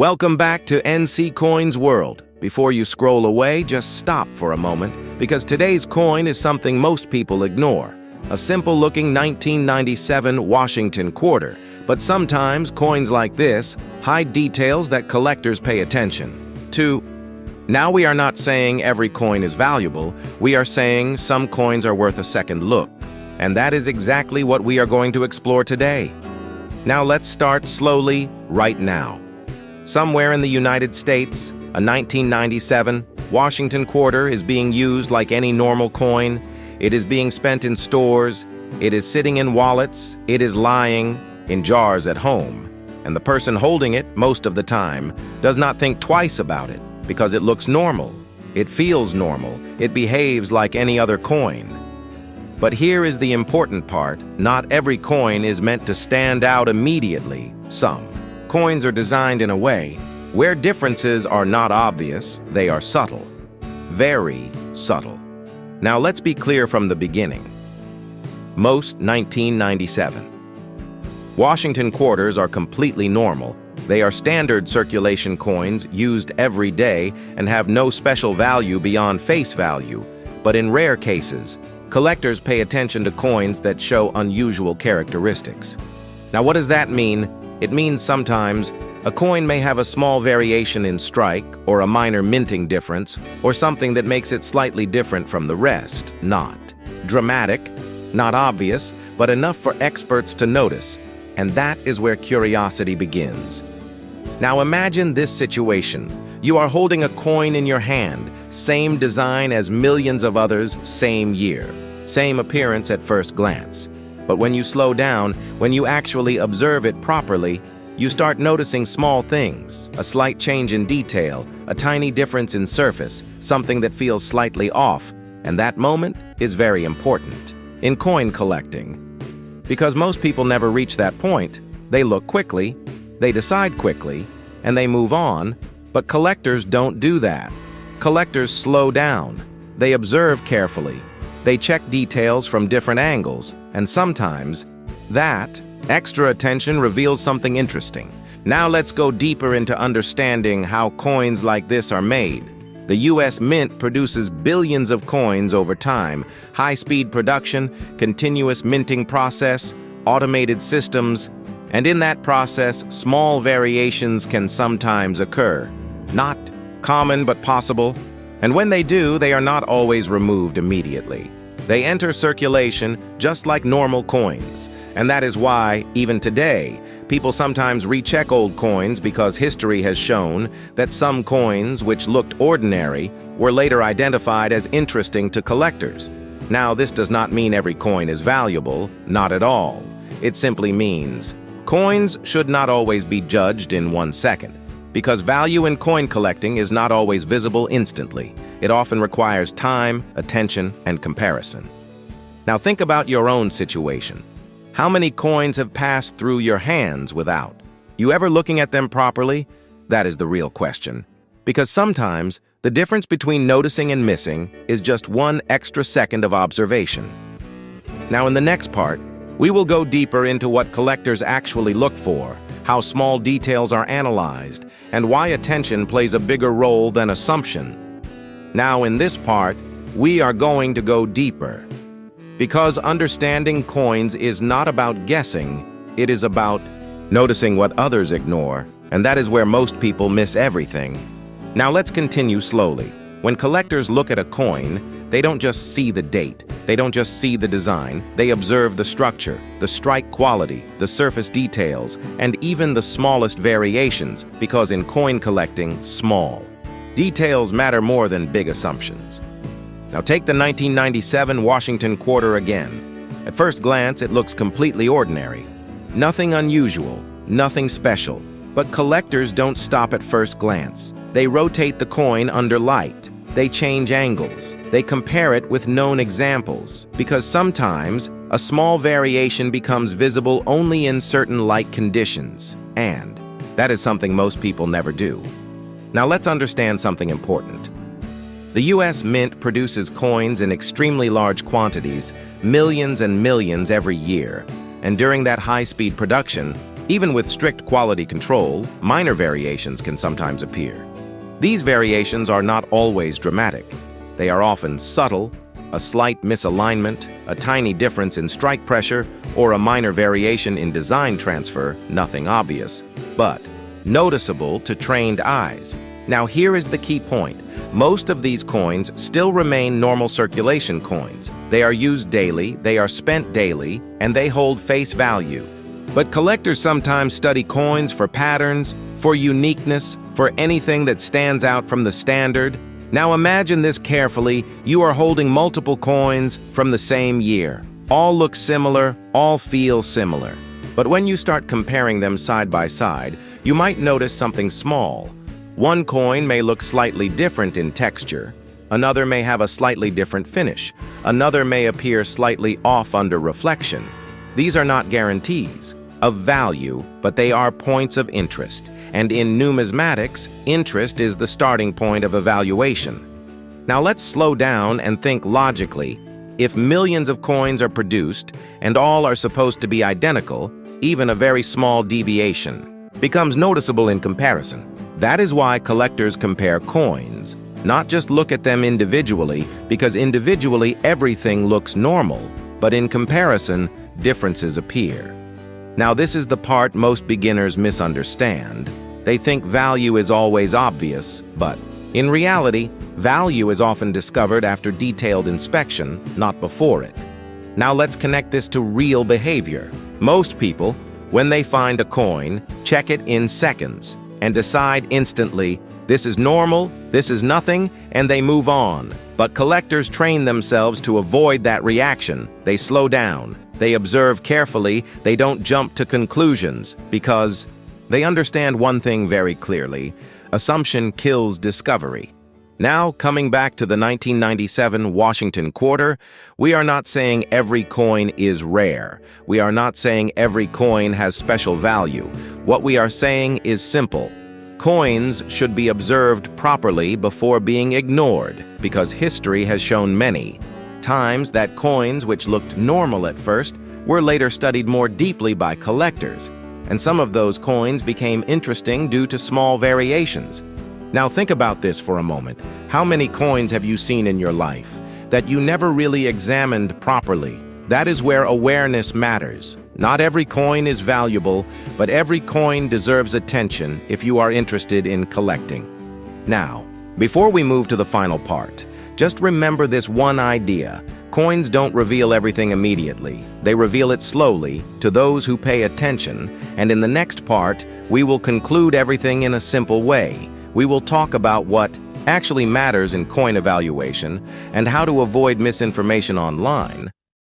Welcome back to NC Coins World. Before you scroll away, just stop for a moment, because today's coin is something most people ignore. A simple-looking 1997 Washington quarter. But sometimes coins like this hide details that collectors pay attention to. Now we are not saying every coin is valuable, we are saying some coins are worth a second look. And that is exactly what we are going to explore today. Now let's start slowly, right now. Somewhere in the United States, a 1997 Washington quarter is being used like any normal coin. It is being spent in stores, it is sitting in wallets, it is lying in jars at home. And the person holding it, most of the time, does not think twice about it because it looks normal, it feels normal, it behaves like any other coin. But here is the important part: not every coin is meant to stand out immediately. Some coins are designed in a way where differences are not obvious, they are subtle. Very subtle. Now let's be clear from the beginning. Most 1997 Washington quarters are completely normal. They are standard circulation coins used every day and have no special value beyond face value. But in rare cases, collectors pay attention to coins that show unusual characteristics. Now what does that mean? It means sometimes a coin may have a small variation in strike or a minor minting difference or something that makes it slightly different from the rest. Not dramatic, not obvious, but enough for experts to notice. And that is where curiosity begins. Now imagine this situation. You are holding a coin in your hand, same design as millions of others, same year, same appearance at first glance. But when you slow down, when you actually observe it properly, you start noticing small things, a slight change in detail, a tiny difference in surface, something that feels slightly off, and that moment is very important in coin collecting. Because most people never reach that point, they look quickly, they decide quickly, and they move on, but collectors don't do that. Collectors slow down, they observe carefully, they check details from different angles, and sometimes that extra attention reveals something interesting. Now let's go deeper into understanding how coins like this are made. The U.S. Mint produces billions of coins over time. High-speed production, continuous minting process, automated systems, and in that process, small variations can sometimes occur. Not common, but possible. And when they do, they are not always removed immediately. They enter circulation just like normal coins. And that is why, even today, people sometimes recheck old coins because history has shown that some coins which looked ordinary were later identified as interesting to collectors. Now, this does not mean every coin is valuable, not at all. It simply means coins should not always be judged in 1 second, because value in coin collecting is not always visible instantly. It often requires time, attention, and comparison. Now think about your own situation. How many coins have passed through your hands without you ever looking at them properly? That is the real question. Because sometimes, the difference between noticing and missing is just 1 extra second of observation. Now in the next part, we will go deeper into what collectors actually look for, how small details are analyzed, and why attention plays a bigger role than assumption. Now in this part, we are going to go deeper. Because understanding coins is not about guessing, it is about noticing what others ignore, and that is where most people miss everything. Now let's continue slowly. When collectors look at a coin, they don't just see the date, they don't just see the design, they observe the structure, the strike quality, the surface details, and even the smallest variations, because in coin collecting, small details matter more than big assumptions. Now take the 1997 Washington quarter again. At first glance, it looks completely ordinary. Nothing unusual, nothing special. But collectors don't stop at first glance. They rotate the coin under light. They change angles. They compare it with known examples, because sometimes a small variation becomes visible only in certain light conditions. And that is something most people never do. Now let's understand something important. The U.S. Mint produces coins in extremely large quantities, millions and millions every year. And during that high-speed production, Even with strict quality control, minor variations can sometimes appear. These variations are not always dramatic. They are often subtle, a slight misalignment, a tiny difference in strike pressure, or a minor variation in design transfer, nothing obvious, but noticeable to trained eyes. Now here is the key point. Most of these coins still remain normal circulation coins. They are used daily, they are spent daily, and they hold face value. But collectors sometimes study coins for patterns, for uniqueness, for anything that stands out from the standard. Now imagine this carefully. You are holding multiple coins from the same year. All look similar, all feel similar. But when you start comparing them side by side, you might notice something small. One coin may look slightly different in texture. Another may have a slightly different finish. Another may appear slightly off under reflection. These are not guarantees of value, but they are points of interest. And in numismatics, interest is the starting point of evaluation. Now let's slow down and think logically. If millions of coins are produced and all are supposed to be identical, even a very small deviation becomes noticeable in comparison. That is why collectors compare coins, not just look at them individually, because individually everything looks normal, but in comparison, differences appear. Now this is the part most beginners misunderstand. They think value is always obvious, but in reality, value is often discovered after detailed inspection, not before it. Now let's connect this to real behavior. Most people, when they find a coin, check it in seconds and decide instantly, this is normal, this is nothing, and they move on. But collectors train themselves to avoid that reaction. They slow down. They observe carefully. They don't jump to conclusions because they understand one thing very clearly. Assumption kills discovery. Now, coming back to the 1997 Washington quarter, we are not saying every coin is rare. We are not saying every coin has special value. What we are saying is simple. Coins should be observed properly before being ignored, because history has shown many times that coins which looked normal at first were later studied more deeply by collectors, and some of those coins became interesting due to small variations. Now think about this for a moment. How many coins have you seen in your life that you never really examined properly? That is where awareness matters. Not every coin is valuable, but every coin deserves attention if you are interested in collecting. Now, before we move to the final part, just remember this one idea. Coins don't reveal everything immediately. They reveal it slowly to those who pay attention, and in the next part, we will conclude everything in a simple way. We will talk about what actually matters in coin evaluation and how to avoid misinformation online.